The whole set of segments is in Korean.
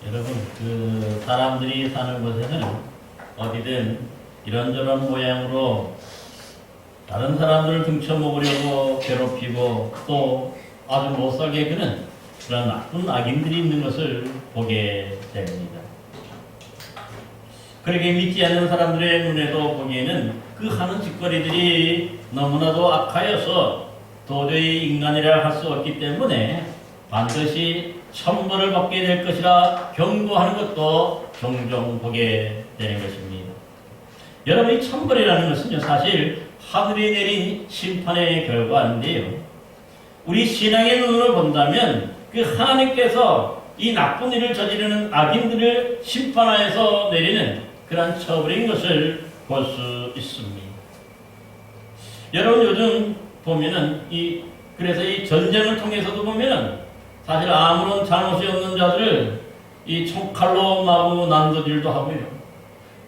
여러분, 사람들이 사는 곳에는 어디든 이런저런 모양으로 다른 사람들을 등쳐먹으려고 괴롭히고 또 아주 못살게 그는 그런 나쁜 악인들이 있는 것을 보게 됩니다. 그렇게 믿지 않는 사람들의 눈에도 보기에는 그 하는 짓거리들이 너무나도 악하여서 도저히 인간이라 할 수 없기 때문에 반드시 천벌을 받게 될 것이라 경고하는 것도 종종 보게 되는 것입니다. 여러분, 이 천벌이라는 것은요, 사실 하늘이 내린 심판의 결과인데요. 우리 신앙의 눈으로 본다면 그 하나님께서 이 나쁜 일을 저지르는 악인들을 심판하여서 내리는 그러한 처벌인 것을 볼 수 있습니다. 여러분, 요즘 보면은 그래서 이 전쟁을 통해서도 보면은 사실 아무런 잘못이 없는 자들을 이 총칼로 마구 난도질도 하고요.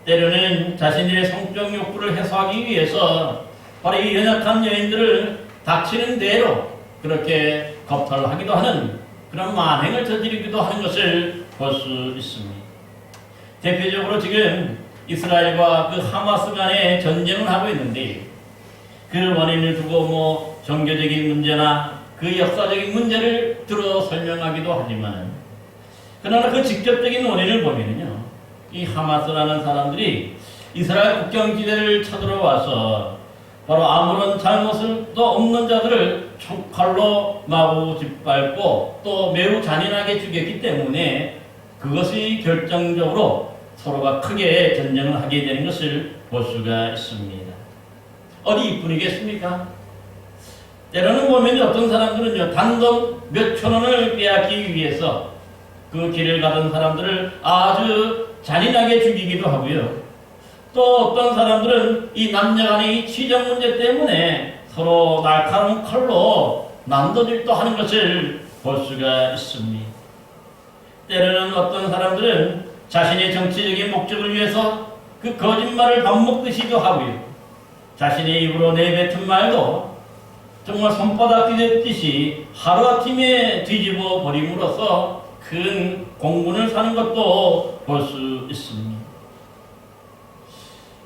때로는 자신들의 성적 욕구를 해소하기 위해서 바로 이 연약한 여인들을 닥치는 대로 그렇게 겁탈하기도 하는 그런 만행을 저지르기도 하는 것을 볼 수 있습니다. 대표적으로 지금 이스라엘과 그 하마스 간의 전쟁을 하고 있는데 그 원인을 두고 종교적인 문제나 그 역사적인 문제를 들어 설명하기도 하지만 그러나 그 직접적인 원인을 보면요, 이 하마스라는 사람들이 이스라엘 국경지대를 쳐들어와서 바로 아무런 잘못도 없는 자들을 총칼로 마구 짓밟고 또 매우 잔인하게 죽였기 때문에 그것이 결정적으로 서로가 크게 전쟁을 하게 되는 것을 볼 수가 있습니다. 어디 이뿐이겠습니까? 때로는 보면 어떤 사람들은요, 단돈 몇천 원을 빼앗기 위해서 그 길을 가던 사람들을 아주 잔인하게 죽이기도 하고요. 또 어떤 사람들은 이 남녀 간의 치정 문제 때문에 서로 날카로운 칼로 난도질도 하는 것을 볼 수가 있습니다. 때로는 어떤 사람들은 자신의 정치적인 목적을 위해서 그 거짓말을 밥 먹듯이도 하고요. 자신의 입으로 내뱉은 말도 정말 손바닥 뒤집듯이 하루아침에 뒤집어 버림으로써 큰 공분을 사는 것도 볼 수 있습니다.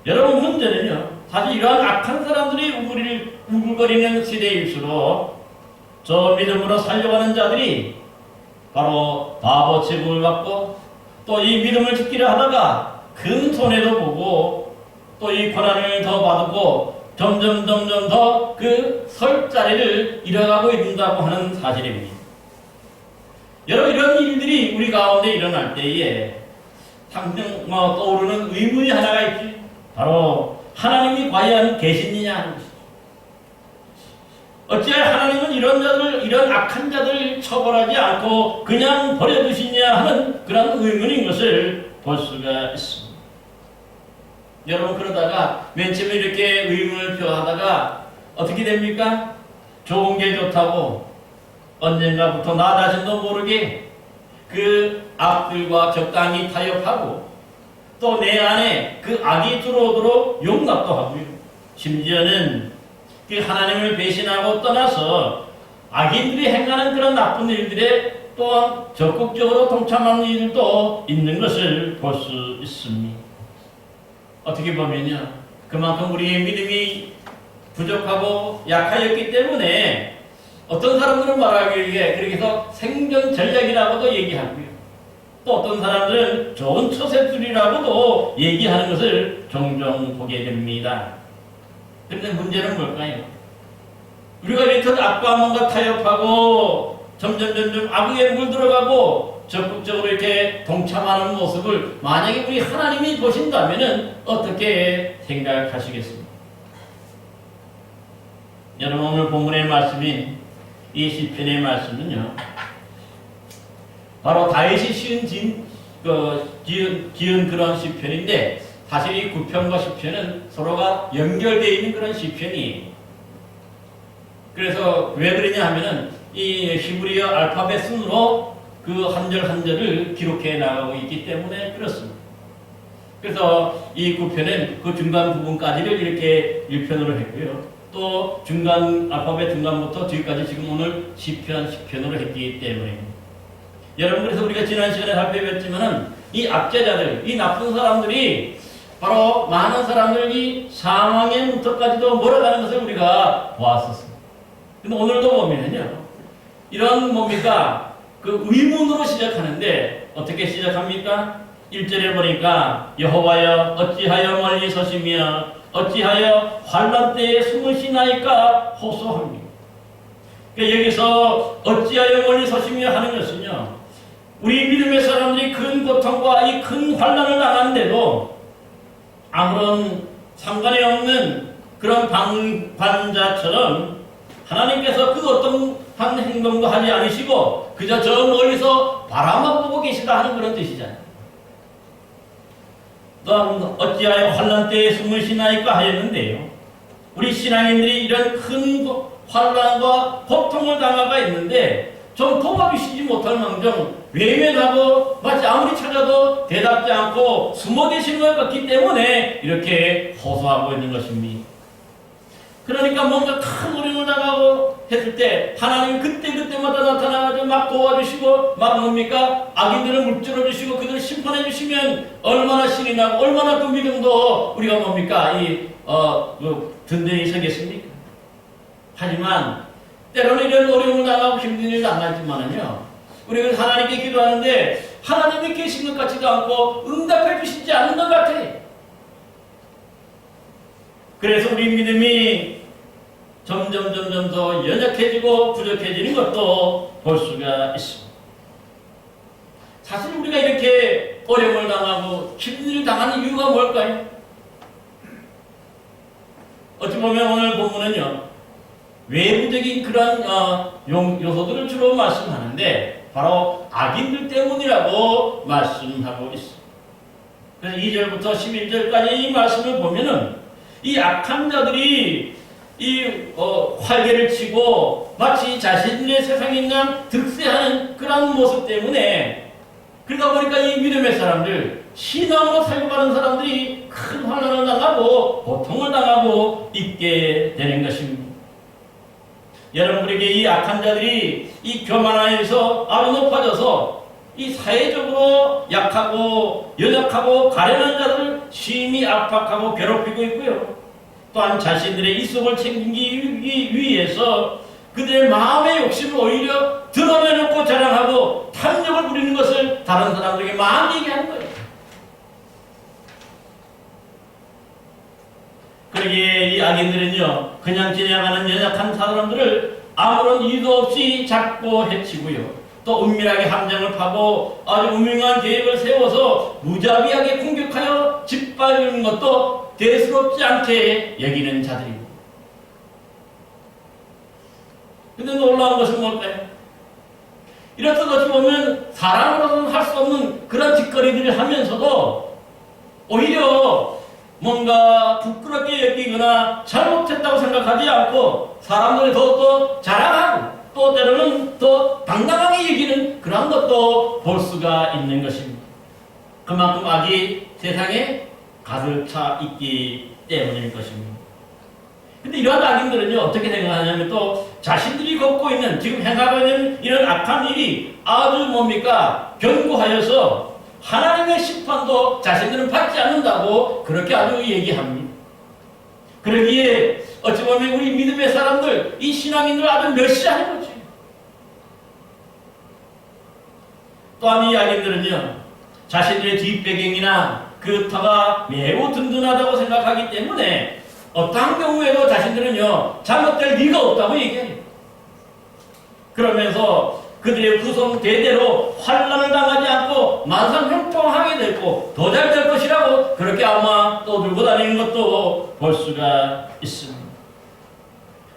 여러분, 문제는요, 사실 이러한 악한 사람들이 우글거리는 시대일수록 저 믿음으로 살려가는 자들이 바로 바보 취급을 받고 또 이 믿음을 지키려 하다가 큰 손해도 보고 또 이 고난을 더 받고 점점 더 그 설 자리를 잃어가고 있다고 하는 사실입니다. 여러분, 이런 일들이 우리 가운데 일어날 때에 당장 떠오르는 의문이 하나가 있지. 바로 하나님이 과연 계시느냐 하는 것이죠. 어찌할 하나님은 이런 악한 자들을 처벌하지 않고 그냥 버려두시냐 하는 그런 의문인 것을 볼 수가 있습니다. 여러분, 그러다가 맨 처음에 이렇게 의문을 표하다가 어떻게 됩니까? 좋은 게 좋다고 언젠가부터 나 자신도 모르게 그 악들과 적당히 타협하고 또 내 안에 그 악이 들어오도록 용납도 하고요. 심지어는 그 하나님을 배신하고 떠나서 악인들이 행하는 그런 나쁜 일들에 또한 적극적으로 동참하는 일도 있는 것을 볼 수 있습니다. 어떻게 보면요, 그만큼 우리의 믿음이 부족하고 약하였기 때문에 어떤 사람들은 말하기에 그렇게 해서 생존 전략이라고도 얘기하고요. 또 어떤 사람들은 좋은 처세술이라고도 얘기하는 것을 종종 보게 됩니다. 그런데 문제는 뭘까요? 우리가 이렇게 악과 뭔가 타협하고 점점 악에 물들어가고 적극적으로 이렇게 동참하는 모습을 만약에 우리 하나님이 보신다면 어떻게 생각하시겠습니까? 여러분, 오늘 본문의 말씀인 이 시편의 말씀은요, 바로 다윗이 지은 그런 시편인데 사실 이 구편과 시편은 서로가 연결되어 있는 그런 시편이에요. 그래서 왜 그러냐 하면은 이 히브리어 알파벳 순으로 그 한 절 한 절을 기록해 나가고 있기 때문에 그렇습니다. 그래서 이 구편은 그 중간 부분까지를 이렇게 1편으로 했고요. 또 알파벳 중간부터 뒤까지 지금 오늘 시편으로 했기 때문에 여러분, 그래서 우리가 지난 시간에 살펴봤지만은 이 압제자들, 이 나쁜 사람들이 바로 많은 사람들이 사망의 문턱까지도 몰아가는 것을 우리가 보았었습니다. 근데 오늘도 보면은요, 이런 뭡니까? 그 의문으로 시작하는데 어떻게 시작합니까? 1절에 보니까 여호와여 어찌하여 멀리 서시며 어찌하여 환난 때에 숨으시나이까 호소합니다. 그러니까 여기서 어찌하여 멀리 서시며 하는 것은요, 우리 믿음의 사람들이 큰 고통과 이 큰 환난을 당하는데도 아무런 상관이 없는 그런 방관자처럼 하나님께서 그 어떤 한 행동도 하지 않으시고 그저 저 멀리서 바라만 보고 계시다 하는 그런 뜻이잖아요. 또한 어찌하여 환난 때에 숨으시나이까 하였는데요, 우리 신앙인들이 이런 큰 환난과 고통을 당하가 있는데 좀 도와주시지 못할 망정 외면하고 마치 아무리 찾아도 대답지 않고 숨어 계시는 것 같기 때문에 이렇게 호소하고 있는 것입니다. 그러니까 뭔가 큰 어려움을 당하고 했을 때 하나님 그때마다 나타나가지고 막 도와주시고 막 뭡니까? 악인들을 물질러 주시고 그들을 심판해 주시면 얼마나 신이 나고 얼마나 그 믿음도 우리가 뭡니까? 든든히 서겠습니까? 하지만 때로는 이런 어려움을 당하고 힘든 일을 당하지만은요, 우리가 하나님께 기도하는데 하나님이 계신 것 같지도 않고 응답해 주시지 않는 것 같아요. 그래서 우리 믿음이 점점 더 연약해지고 부족해지는 것도 볼 수가 있습니다. 사실 우리가 이렇게 어려움을 당하고 힘든 일을 당하는 이유가 뭘까요? 어찌 보면 오늘 본문은요, 외부적인 그런 요소들을 주로 말씀하는데 바로 악인들 때문이라고 말씀하고 있습니다. 그래서 2절부터 11절까지 이 말씀을 보면은 이 악한 자들이 이 활개를 치고 마치 자신의 세상에 있는 득세하는 그런 모습 때문에, 그러다 보니까 이 믿음의 사람들, 신앙으로 살고 가는 사람들이 큰 환난을 당하고 고통을 당하고 있게 되는 것입니다. 여러분들에게 이 악한 자들이 이 교만하여서 아주 높아져서 이 사회적으로 약하고 연약하고 가련한 자들을 심히 압박하고 괴롭히고 있고요. 또한 자신들의 이속을 챙기기 위해서 그들의 마음의 욕심을 오히려 드러내놓고 자랑하고 탐욕을 부리는 것을 다른 사람들에게 많이 얘기하는 거예요. 그러기에 이 악인들은요, 그냥 지나가는 연약한 사람들을 아무런 이유도 없이 잡고 해치고요, 또 은밀하게 함정을 파고 아주 음흉한 계획을 세워서 무자비하게 공격하여 짓밟는 것도 대수롭지 않게 여기는 자들입니다. 근데 놀라운 것은 뭘까요? 이렇듯 어찌 보면 사람으로서는 할 수 없는 그런 짓거리들을 하면서도 오히려 뭔가 부끄럽게 여기거나 잘못했다고 생각하지 않고 사람들이 더욱더 자랑하고 또 때로는 더 당당하게 여기는 그런 것도 볼 수가 있는 것입니다. 그만큼 악이 세상에 가득 차 있기 때문일 것입니다. 근데 이러한 악인들은요, 어떻게 생각하냐면 또 자신들이 걷고 있는, 지금 행하고 있는 이런 악한 일이 아주 뭡니까? 견고하여서 하나님의 심판도 자신들은 받지 않는다고 그렇게 아주 얘기합니다. 그러기에 어찌 보면 우리 믿음의 사람들, 이 신앙인들 아주 멸시하는 거지. 또한 이 악인들은요, 자신들의 뒷배경이나 그 터가 매우 든든하다고 생각하기 때문에 어떠한 경우에도 자신들은요, 잘못될 리가 없다고 얘기해요. 그러면서 그들의 후손 대대로 환난을 당하지 않고 만상형통하게 되고 더 잘 될 것이라고 그렇게 아마 떠들고 다니는 것도 볼 수가 있습니다.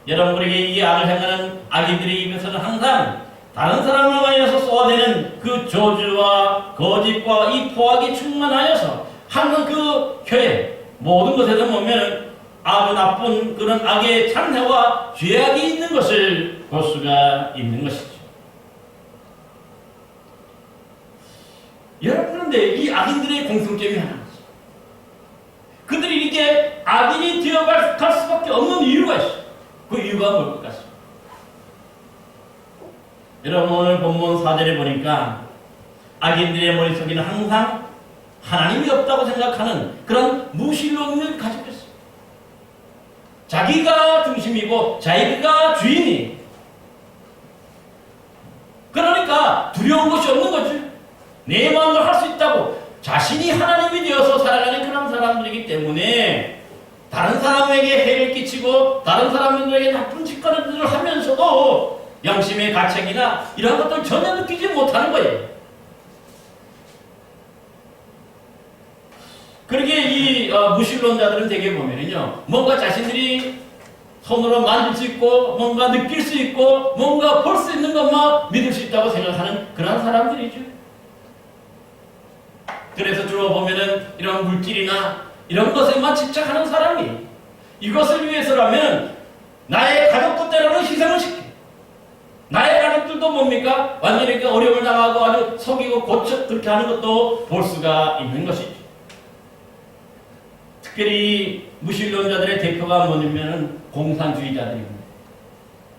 여러분에게 이 악을 행하는 악인들의 입에서는 항상 다른 사람을 위하여서 쏘아대는 그 저주와 거짓과 이 포악이 충만하여서 항상 그 혀에 모든 것에서 보면 아주 나쁜 그런 악의 잔해와 죄악이 있는 것을 볼 수가 있는 것이죠. 여러분, 그런데 이 악인들의 공통점이 하나 있어요. 그들이 이렇게 악인이 되어갈 수밖에 없는 이유가 있어요. 그 이유가 뭘 것 같습니다. 여러분, 오늘 본문 4절에 보니까 악인들의 머릿속에는 항상 하나님이 없다고 생각하는 그런 무신론을 가지고 있어요. 자기가 중심이고 자기가 주인이. 그러니까 두려운 것이 없는 거죠. 내 마음대로 할 수 있다고 자신이 하나님이 되어서 살아가는 그런 사람들이기 때문에 다른 사람에게 해를 끼치고 다른 사람들에게 나쁜 짓거리들을 하면서도 양심의 가책이나 이런 것들 전혀 느끼지 못하는 거예요. 그러게 이 무신론자들은 대개 보면은요, 뭔가 자신들이 손으로 만질 수 있고 뭔가 느낄 수 있고 뭔가 볼 수 있는 것만 믿을 수 있다고 생각하는 그런 사람들이죠. 그래서 주로 보면은 이런 물질이나 이런 것에만 집착하는 사람이 이것을 위해서라면 나의 가족도 때로는 희생을 시켜. 나의 가족들도 뭡니까? 완전히 이렇게 어려움을 당하고 아주 속이고 고쳐 그렇게 하는 것도 볼 수가 있는 것이죠. 특별히 무신론자들의 대표가 뭐냐면 공산주의자들입니다.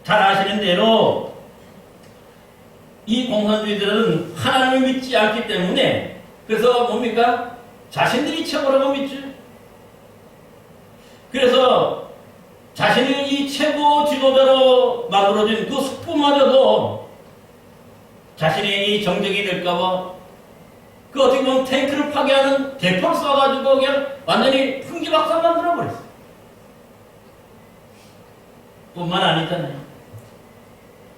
잘 아시는 대로 이 공산주의자들은 하나님을 믿지 않기 때문에 그래서 뭡니까? 자신들이 최고라고 믿죠. 그래서 자신을 이 최고 지도자로 만들어진 그 숙부마저도 자신의 이 정적이 될까봐 그 어떻게 보면 탱크를 파괴하는 대포를 쏴가지고 그냥 완전히 풍지박산 만들어버렸어요. 뿐만 아니잖아요.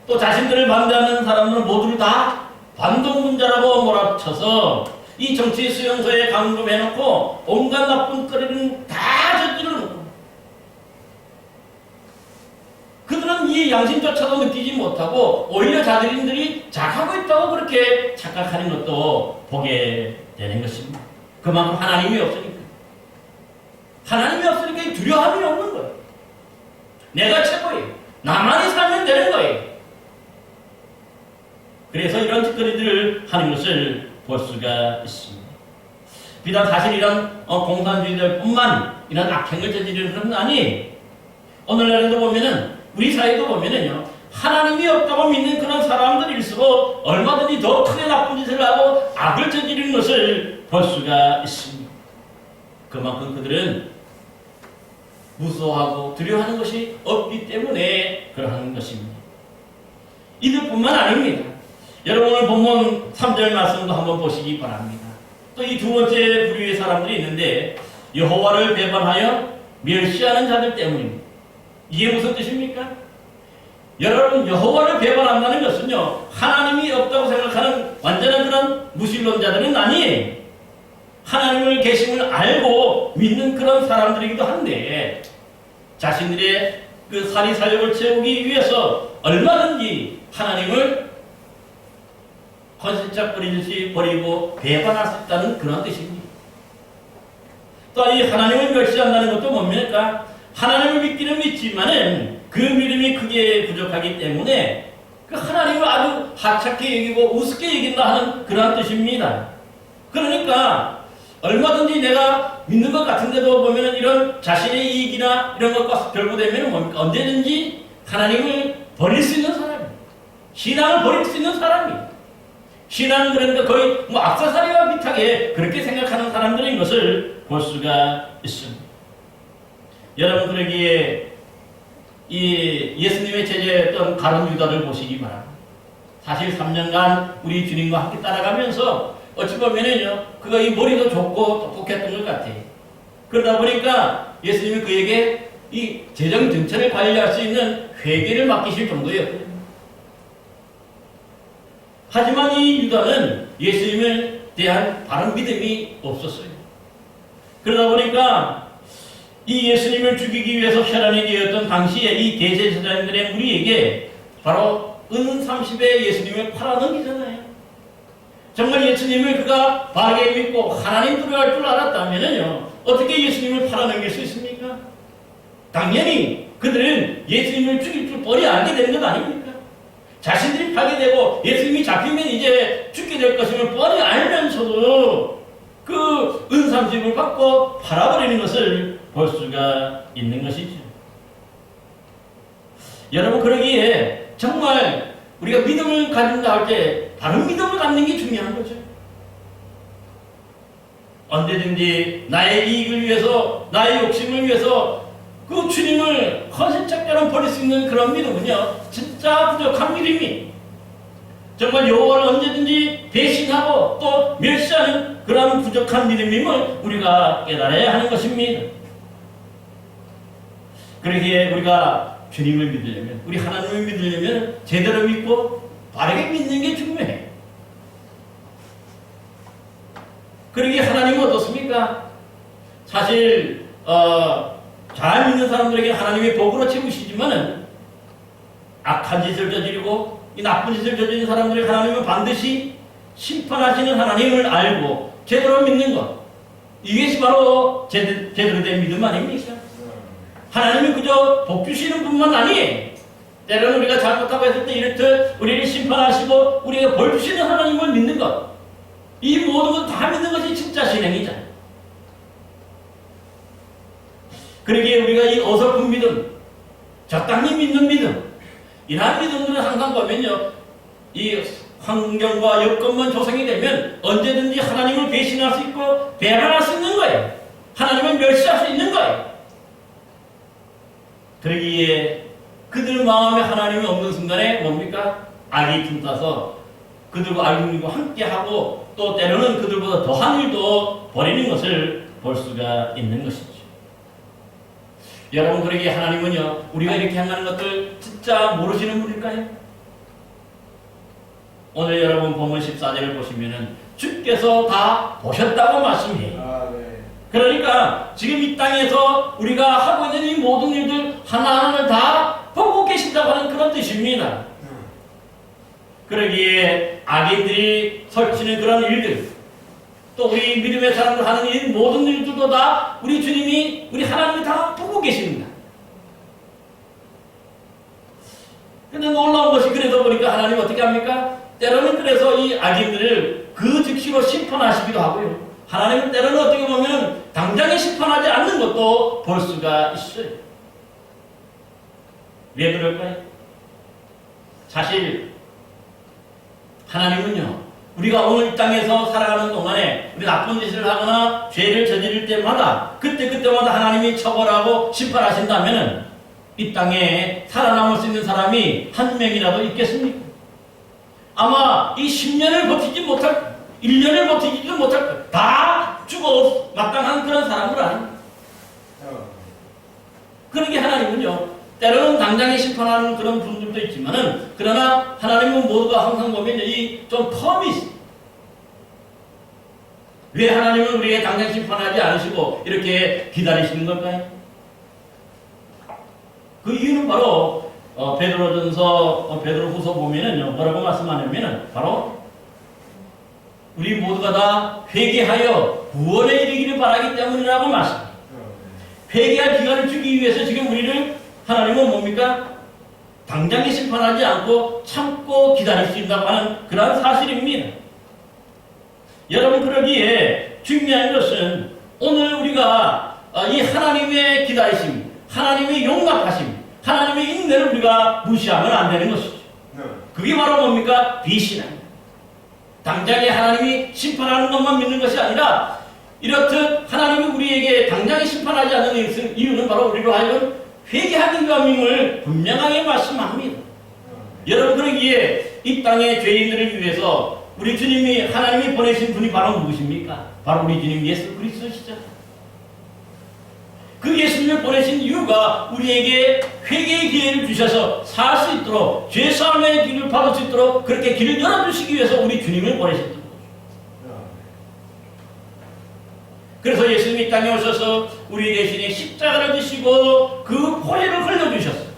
또 자신들을 반대하는 사람들은 모두를 다 반동문자라고 몰아쳐서 이 정치 수용소에 감금해놓고 온갖 나쁜 거리는 다 저질러 놓고 그들은 이 양심조차도 느끼지 못하고 오히려 자기들이 잘하고 있다고 그렇게 착각하는 것도 보게 되는 것입니다. 그만큼 하나님이 없으니까. 하나님이 없으니까 두려움이 없는 거예요. 내가 최고예요. 나만이 살면 되는 거예요. 그래서 이런 짓거리들을 하는 것을 볼 수가 있습니다. 비단 사실 이런 공산주의들뿐만 이런 악행을 저지르는 것은 아니 오늘날에도 보면은 우리 사회도 보면은요 하나님이 없다고 믿는 그런 사람들일수록 얼마든지 더 크게 나쁜 짓을 하고 악을 저지르는 것을 볼 수가 있습니다. 그만큼 그들은 무서워하고 두려워하는 것이 없기 때문에 그러한 것입니다. 이들뿐만 아닙니다. 여러분 오늘 본문 3절 말씀도 한번 보시기 바랍니다. 또 이 두 번째 부류의 사람들이 있는데 여호와를 배반하여 멸시하는 자들 때문입니다. 이게 무슨 뜻입니까? 여러분 여호와를 배반한다는 것은요 하나님이 없다고 생각하는 완전한 그런 무신론자들은 아니에요. 하나님을 계심을 알고 믿는 그런 사람들이기도 한데 자신들의 그 사리사욕을 채우기 위해서 얼마든지 하나님을 건실짝거리듯이 버리고 배반할 수 있다는 그런 뜻입니다. 또 이 하나님을 멸시한다는 것도 뭡니까? 하나님을 믿기는 믿지만은 그 믿음이 크게 부족하기 때문에 그 하나님을 아주 하찮게 여기고 우습게 여긴다 하는 그런 뜻입니다. 그러니까 얼마든지 내가 믿는 것 같은데도 보면 이런 자신의 이익이나 이런 것과 결부되면 뭡니까? 언제든지 하나님을 버릴 수 있는 사람이에요. 신앙을 버릴 수 있는 사람이에요. 신앙은 그러니까 거의 뭐 악사사리와 비슷하게 그렇게 생각하는 사람들인 것을 볼 수가 있습니다. 여러분 그러기에 이 예수님의 제자였던 가룟 유다를 보시기 바랍니다. 사실 3년간 우리 주님과 함께 따라가면서 어찌 보면은요 그가 이 머리도 좁고 똑똑했던 것 같아요. 그러다 보니까 예수님이 그에게 이 재정 정체를 관리할 수 있는 회계를 맡기실 정도였거든요. 하지만 이 유다는 예수님에 대한 바른 믿음이 없었어요. 그러다 보니까 이 예수님을 죽이기 위해서 혈안이 되었던 당시에 이 대제사장들의 무리에게 바로 은 30에 예수님을 팔아넘기잖아요. 정말 예수님을 그가 바르게 믿고 하나님 두려워할 줄 알았다면요 어떻게 예수님을 팔아넘길 수 있습니까? 당연히 그들은 예수님을 죽일 줄 뻔히 알게 되는 것 아닙니까? 자신들이 파괴되고 예수님이 잡히면 이제 죽게 될 것임을 뻔히 알면서도 그 은 30을 받고 팔아버리는 것을 볼 수가 있는 것이죠. 여러분 그러기에 정말 우리가 믿음을 가진다 할 때 바른 믿음을 갖는 게 중요한 거죠. 언제든지 나의 이익을 위해서, 나의 욕심을 위해서 그 주님을 헌신짝처럼 버릴 수 있는 그런 믿음은요, 진짜 부족한 믿음이, 정말 여호와를 언제든지 배신하고 또 멸시하는 그런 부족한 믿음임을 우리가 깨달아야 하는 것입니다. 그러기에 우리가 주님을 믿으려면, 우리 하나님을 믿으려면 제대로 믿고 바르게 믿는 게 중요해. 그러기에 하나님은 어떻습니까? 사실 잘 믿는 사람들에게 하나님이 복으로 채우시지만은 악한 짓을 저지르고 이 나쁜 짓을 저지르는 사람들을 하나님은 반드시 심판하시는 하나님을 알고 제대로 믿는 것, 이것이 바로 제대로 된 믿음 아닙니까? 하나님이 그저 복 주시는 분만 아니에요. 때로는 우리가 잘못하고 했을 때 이렇듯 우리를 심판하시고 우리에게 벌 주시는 하나님을 믿는 것, 이 모든 것 다 믿는 것이 진짜 신앙이잖아요. 그러기에 우리가 이 어설픈 믿음, 적당히 믿는 믿음, 이러한 믿음들은 항상 보면요, 이 환경과 여건만 조성이 되면 언제든지 하나님을 배신할 수 있고 배반할 수 있는 거예요. 하나님을 멸시할 수 있는 거예요. 그러기에 그들 마음에 하나님이 없는 순간에 뭡니까? 악이 틈타서 그들과 악인과 함께하고 또 때로는 그들보다 더한 일도 벌이는 것을 볼 수가 있는 것이죠. 여러분, 그러기에 하나님은요, 우리가 이렇게 행하는 것들 진짜 모르시는 분일까요? 오늘 여러분 본문 14절을 보시면은 주께서 다 보셨다고 말씀해요. 네. 그러니까 지금 이 땅에서 우리가 하고 있는 이 모든 일들 하나하나를 다 보고 계신다고 하는 그런 뜻입니다. 그러기에 악인들이 설치는 그런 일들, 또 우리 믿음의 사람들 하는 이 모든 일들도 다 우리 주님이, 우리 하나님이 다 보고 계십니다. 근데 놀라운 것이, 그래서 보니까 하나님이 어떻게 합니까? 때로는 그래서 이 악인들을 그 즉시로 심판하시기도 하고요. 하나님은 때로는 어떻게 보면 당장에 심판하지 않는 것도 볼 수가 있어요. 왜 그럴까요? 사실 하나님은요, 우리가 오늘 이 땅에서 살아가는 동안에 우리 나쁜 짓을 하거나 죄를 저지를 때마다 그때마다 하나님이 처벌하고 심판하신다면은 이 땅에 살아남을 수 있는 사람이 한 명이라도 있겠습니까? 아마 이 10년을 버티지 못할, 1년을 버티지도 못할, 다 죽어 마땅한 그런 사람들 아닙니까? 그러게 하나님은요, 때로는 당장에 심판하는 그런 분들도 있지만은, 그러나 하나님은 모두가 항상 보면 이 좀 텀이 있어요. 왜 하나님은 우리에게 당장 심판하지 않으시고 이렇게 기다리시는 걸까요? 그 이유는 바로 베드로후서 보면은요, 뭐라고 말씀하냐면은 바로 우리 모두가 다 회개하여 구원에 이르기를 바라기 때문이라고 말씀합니다. 회개할 기간을 주기 위해서 지금 우리를 하나님은 뭡니까? 당장에 심판하지 않고 참고 기다릴 수 있다고 하는 그러한 사실입니다. 여러분, 그러기에 중요한 것은 오늘 우리가 이 하나님의 기다리심, 하나님의 용납하심, 하나님의 인내를 우리가 무시하면 안 되는 것이죠. 그게 바로 뭡니까? 비신앙입니다. 당장에 하나님이 심판하는 것만 믿는 것이 아니라, 이렇듯 하나님이 우리에게 당장에 심판하지 않는 이유는 바로 우리로 하여금 회개하는 것임을 분명하게 말씀합니다. 여러분, 그러기에 이 땅의 죄인들을 위해서 우리 주님이, 하나님이 보내신 분이 바로 누구십니까? 바로 우리 주님 예수 그리스도시죠. 그 예수님을 보내신 이유가 우리에게 회개의 기회를 주셔서 살 수 있도록, 죄사함의 길을 받을 수 있도록 그렇게 길을 열어주시기 위해서 우리 주님을 보내셨던 거죠. 그래서 예수님이 이 땅에 오셔서 우리 대신에 십자가를 지시고 그 포해를 흘려주셨어요.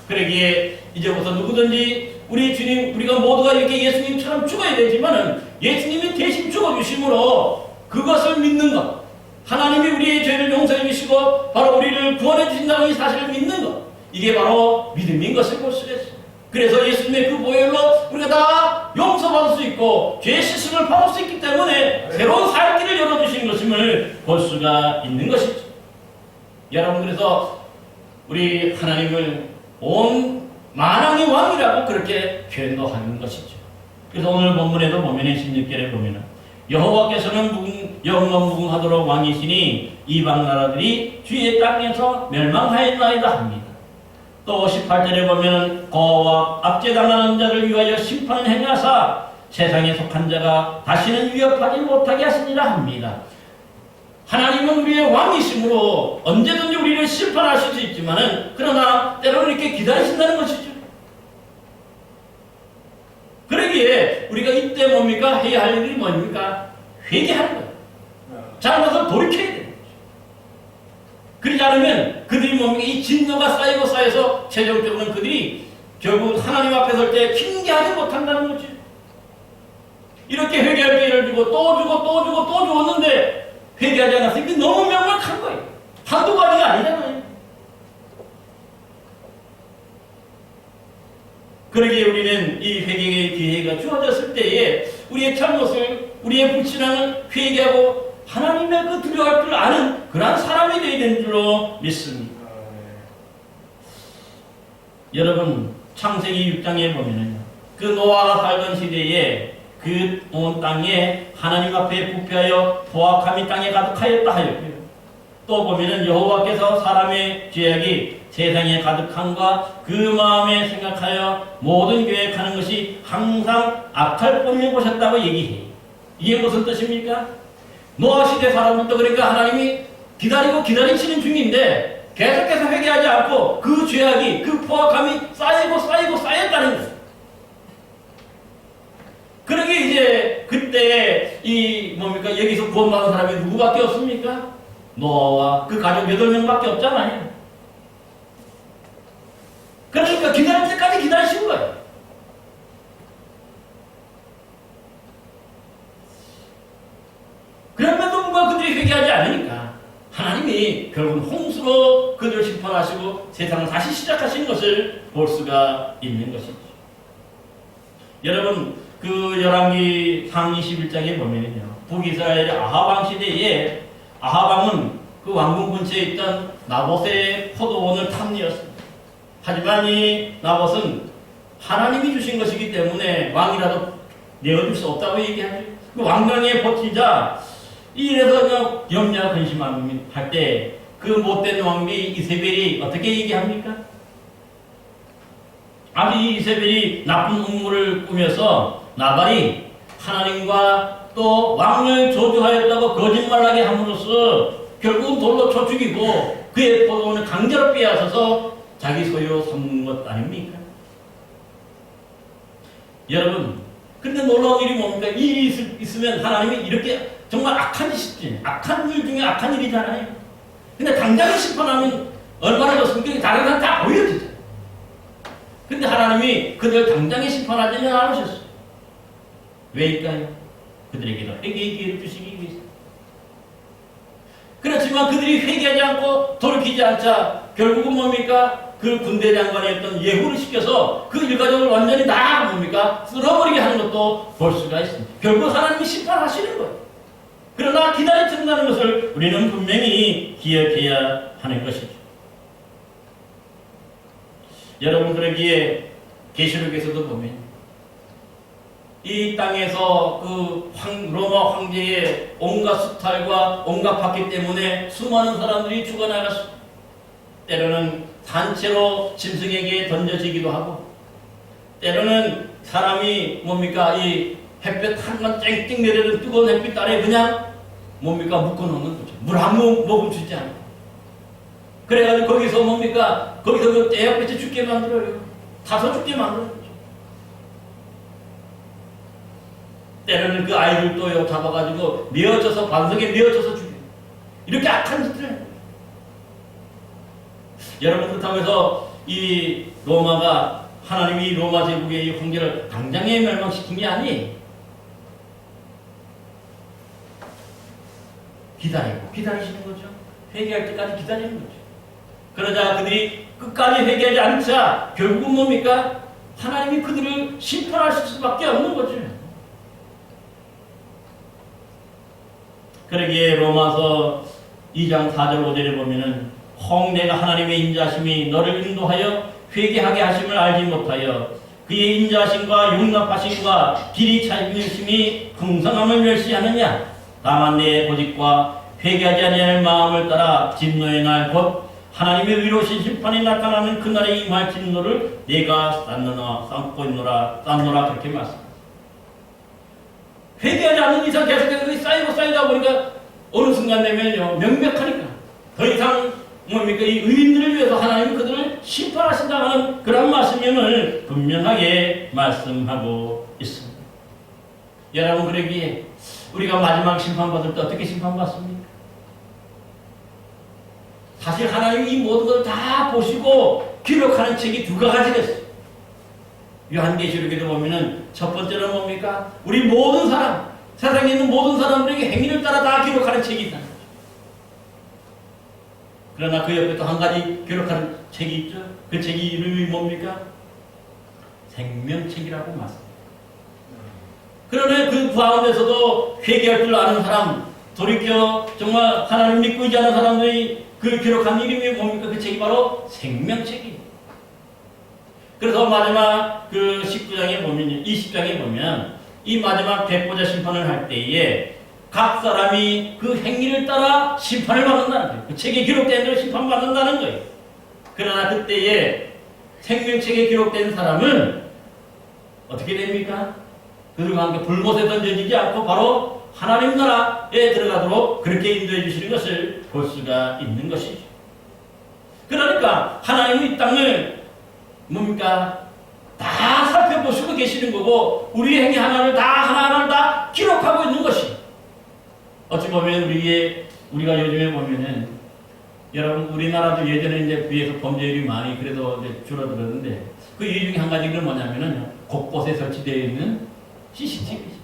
그러기에 이제부터 누구든지 우리 주님, 우리가 모두가 이렇게 예수님처럼 죽어야 되지만은 예수님이 대신 죽어주심으로 그것을 믿는 것, 하나님이 우리의 죄를 용서해 주시고 바로 우리를 구원해 주신다는 이 사실을 믿는 것, 이게 바로 믿음인 것을 볼 수가 있어요. 그래서 예수님의 그 보혈로 우리가 다 용서받을 수 있고 죄 씻음을 받을 수 있기 때문에 새로운 살 길을 열어주신 것임을 볼 수가 있는 것이죠. 여러분, 그래서 우리 하나님을 온 만왕의 왕이라고 그렇게 표현도 하는 것이죠. 그래서 오늘 본문에도 보면 16절에 보면은 여호와께서는 영원무궁하도록 왕이시니 이방 나라들이 주의 땅에서 멸망하였나이다 합니다. 또 18절에 보면 거와 압제당하는 자를 위하여 심판을 행하사 세상에 속한 자가 다시는 위협하지 못하게 하시니라 합니다. 하나님은 우리의 왕이시므로 언제든지 우리를 심판하실 수 있지만은 그러나 때로는 이렇게 기다리신다는 것이죠. 그러기에 우리가 이때 뭡니까? 해야 할 일이 뭡니까? 회개하는 거예요. 잘못을 돌이켜야 되는 거죠. 그러지 않으면 그들이 뭡니까? 이 진노가 쌓이고 쌓여서 최종적으로는 그들이 결국 하나님 앞에 설 때 킹계하지 못한다는 거죠. 이렇게 회개할 기회를 주고 또 주고 또 주고 또 주었는데 회개하지 않았으니까 너무 명확한 거예요. 한두 가지가 아니잖아요. 그러기에 우리는 이 회개의 기회가 주어졌을 때에 우리의 잘못을, 우리의 불신앙을 회개하고 하나님의 그 두려워할 줄 아는 그러한 사람이 되어야 되는 줄로 믿습니다. 여러분, 창세기 6장에 보면은 그 노아가 살던 시대에 그 온 땅에 하나님 앞에 부패하여 포악함이 땅에 가득하였다 하였고요. 또 보면은 여호와께서 사람의 죄악이 세상에 가득함과 그 마음에 생각하여 모든 계획하는 것이 항상 악할 뿐을 보셨다고 얘기해요. 이게 무슨 뜻입니까? 노아 시대 사람들도 그러니까 하나님이 기다리고 기다리시는 중인데 계속해서 회개하지 않고 그 죄악이, 그 포악함이 쌓이고 쌓였다는 거예요. 그러게 이제 그때 이 뭡니까 여기서 구원받은 사람이 누구밖에 없습니까? 노아와 그 가족 8명밖에 없잖아요. 그러니까 기다릴 때까지 기다리신 거예요. 그럼에도 불구하고 그들이 회개하지 않으니까 하나님이 결국 홍수로 그들을 심판하시고 세상을 다시 시작하신 것을 볼 수가 있는 것이죠. 여러분, 그 열왕기 상 21장에 보면요, 북이스라엘의 아하방 시대에 아하방은 그 왕궁 근처에 있던 나봇의 포도원을 탐내었습니다. 하지만 이 나봇은 하나님이 주신 것이기 때문에 왕이라도 내어줄 수 없다고 얘기하죠. 그 왕명에 버티자 이래서 그냥 염려 근심할 때 그 못된 왕비 이세벨이 어떻게 얘기합니까? 아비 이세벨이 나쁜 음모를 꾸며서 나발이 하나님과 또 왕을 저주하였다고 거짓말하게 함으로써 결국은 돌로 쳐 죽이고 그의 포도원을 강제로 빼앗아서 자기 소유로 삼는 것 아닙니까? 여러분, 근데 놀라운 일이 뭡니까? 이 일이 있으면 하나님이 이렇게 정말 악한 짓이지, 악한 일 중에 악한 일이잖아요. 근데 당장에 심판하면 얼마나 좋습니까? 다른 사람 다 오해지죠. 근데 하나님이 그들 당장에 심판하지는 않으셨어요. 왜일까요? 그들에게는 회개의 기회를 주시기 위해서. 그렇지만 그들이 회개하지 않고 돌이키지 않자 결국은 뭡니까? 그 군대 장관이었던 예후를 시켜서 그 일가족을 완전히 다 뭡니까? 쓸어버리게 하는 것도 볼 수가 있습니다. 결국 하나님이 심판하시는 거예요. 그러나 기다려준다는 것을 우리는 분명히 기억해야 하는 것이죠. 여러분, 그러기에 계시록에서도 보면 이 땅에서 그 로마 황제의 온갖 수탈과 온갖 박해 때문에 수많은 사람들이 죽어나갔습니다. 때로는 단체로 짐승에게 던져지기도 하고, 때로는 사람이 뭡니까 이 햇볕 한번 쨍쨍 내리는 뜨거운 햇빛 아래 그냥 뭡니까 묶어놓는 거죠. 물 한 모금 주지 않고. 그래가지고 거기서 뭡니까 거기서 그 떼약볕에 죽게 만들어요. 타서 죽게 만들어요. 때로는 그 아이를 또 잡아가지고 메어져서 반석에 메어져서 죽여요. 이렇게 악한 짓을 해요. 여러분, 그렇다고 해서 이 로마가 하나님이 로마 제국의 이 황제를 당장에 멸망시킨 게 아니에요. 기다리시는 거죠. 회개할 때까지 기다리는 거죠. 그러자 그들이 끝까지 회개하지 않자 결국은 뭡니까? 하나님이 그들을 심판하실 수밖에 없는 거죠. 그러기에 로마서 2장 4절 5절에 보면은 홍 내가 하나님의 인자심이 너를 인도하여 회개하게 하심을 알지 못하여 그의 인자하심과 용납하심과 길이 참으심이 풍성함을 멸시하느냐? 다만 내 고집과 회개하지 아니할 마음을 따라 진노의 날 곧 하나님의 의로우신 심판이 나타나는 그날에 임할 진노를 내가 쌓고 있노라 그렇게 말씀합니다. 회개하지 않는 이상 계속해서 쌓이다 보니까 어느 순간 되면요 명백하니까 더 이상 뭡니까 이 의인들을 위해서 하나님은 그들을 심판하신다는 그런 말씀을 분명하게 말씀하고 있습니다. 여러분 그러기에 우리가 마지막 심판받을 때 어떻게 심판받습니까? 사실 하나님이 이 모든 걸 다 보시고 기록하는 책이 두 가지가 있어요. 요한계시록에도 보면은 첫 번째는 뭡니까? 우리 모든 사람, 세상에 있는 모든 사람들에게 행위를 따라 다 기록하는 책이 있다. 그러나 그 옆에 또 한 가지 기록하는 책이 있죠. 그 책이 이름이 뭡니까? 생명책이라고 말씀합니다. 그러나 그 가운데서도 회개할 줄 아는 사람, 돌이켜 정말 하나님 믿고 있지 않은 사람들이 그 기록한 이름이 뭡니까? 그 책이 바로 생명책이에요. 그래서 마지막 그 19장에 보면, 20장에 보면 이 마지막 백보자 심판을 할 때에 각 사람이 그 행위를 따라 심판을 받는다는 거예요. 그 책에 기록된 대로 심판받는다는 거예요. 그러나 그때에 생명책에 기록된 사람은 어떻게 됩니까? 그들과 함께 불못에 던져지지 않고 바로 하나님 나라에 들어가도록 그렇게 인도해 주시는 것을 볼 수가 있는 것이죠. 그러니까 하나님은 이 땅을 뭡니까? 다 살펴보시고 계시는 거고 우리의 행위 하나를 하나하나를 다 기록하고 있는 것이. 어찌 보면 우리가 요즘에 보면은 여러분 우리나라도 예전에 이제 비해서 범죄율이 많이 그래도 이제 줄어들었는데 그 이유 중에 한 가지가 뭐냐면은 곳곳에 설치되어 있는 CCTV죠.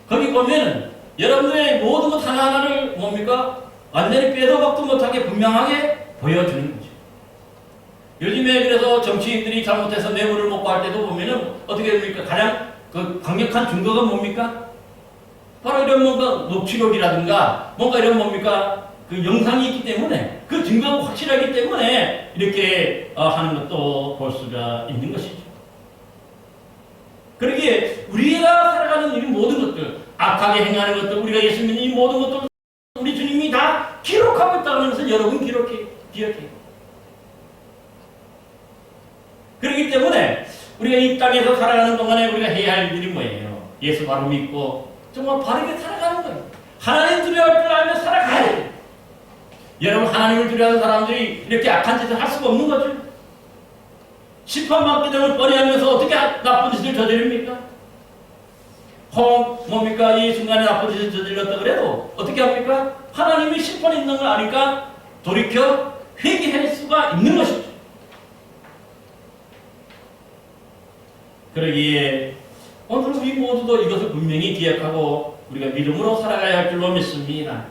거기 보면은 여러분들의 모든 것 하나하나를 뭡니까? 완전히 빼도 박도 못하게 분명하게 보여주는 거죠. 요즘에 그래서 정치인들이 잘못해서 뇌물을 먹고 할 때도 보면은 어떻게 됩니까? 가장 그 강력한 증거가 뭡니까? 바로 이런 뭔가 녹취록이라든가 뭔가 이런 뭡니까? 그 영상이 있기 때문에 그 증거가 확실하기 때문에 이렇게 하는 것도 볼 수가 있는 것이죠. 그러기에 우리가 살아가는 이 모든 것들, 악하게 행하는 것들, 우리가 예수 믿는 이 모든 것들 우리 주님이 다 기록하고 있다는 것을 여러분 기억해. 그렇기 때문에 우리가 이 땅에서 살아가는 동안에 우리가 해야 할 일이 뭐예요? 예수 바로 믿고 정말 바르게 살아가는 거예요. 하나님 두려워할 줄 알며 살아가야 돼요. 여러분 하나님을 두려워하는 사람들이 이렇게 악한 짓을 할 수가 없는 거죠. 심판받게 되면 뻔히하면서 어떻게 나쁜 짓을 저지릅니까? 뭡니까? 이 순간에 나쁜 짓을 저질렀다 그래도 어떻게 합니까? 하나님이 심판이 있는 걸 아니까 돌이켜 회개할 수가 있는 것이죠. 그러기에 오늘 우리 모두도 이것을 분명히 기억하고 우리가 믿음으로 살아가야 할 줄로 믿습니다.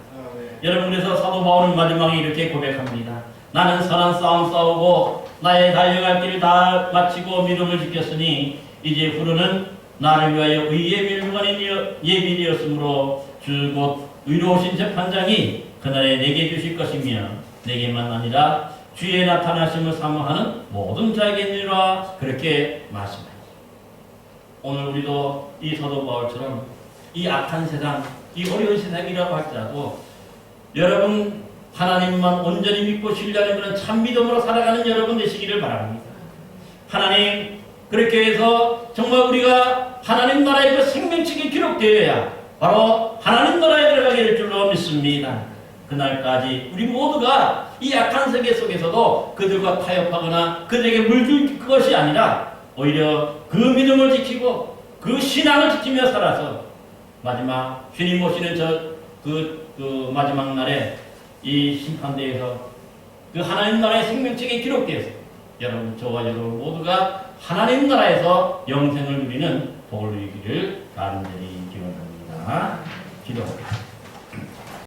여러분 그래서 사도 바울은 마지막에 이렇게 고백합니다. 나는 선한 싸움 싸우고 나의 달려갈 길을 다 마치고 믿음을 지켰으니 이제 후로는 나를 위하여 의의 멸관이 예비되었으므로 주 곧 의로우신 재판장이 그날에 내게 주실 것이며 내게만 아니라 주의 나타나심을 사모하는 모든 자에게니라 그렇게 말씀합니다. 오늘 우리도 이 사도 바울처럼 이 악한 세상, 이 어려운 세상이라고 할지라도 여러분 하나님만 온전히 믿고 신뢰하는 그런 참 믿음으로 살아가는 여러분 되시기를 바랍니다. 하나님 그렇게 해서 정말 우리가 하나님 나라의 그 생명책이 기록되어야 바로 하나님 나라에 들어가게 될 줄로 믿습니다. 그날까지 우리 모두가 이 악한 세계 속에서도 그들과 타협하거나 그들에게 물들 것이 아니라 오히려 그 믿음을 지키고 그 신앙을 지키며 살아서 마지막 주님 오시는 그 마지막 날에 이 심판대에서 그 하나님 나라의 생명책에 기록되어서 여러분 저와 여러분 모두가 하나님 나라에서 영생을 누리는 복을 누리기를 간절히 기원합니다. 기도합니다.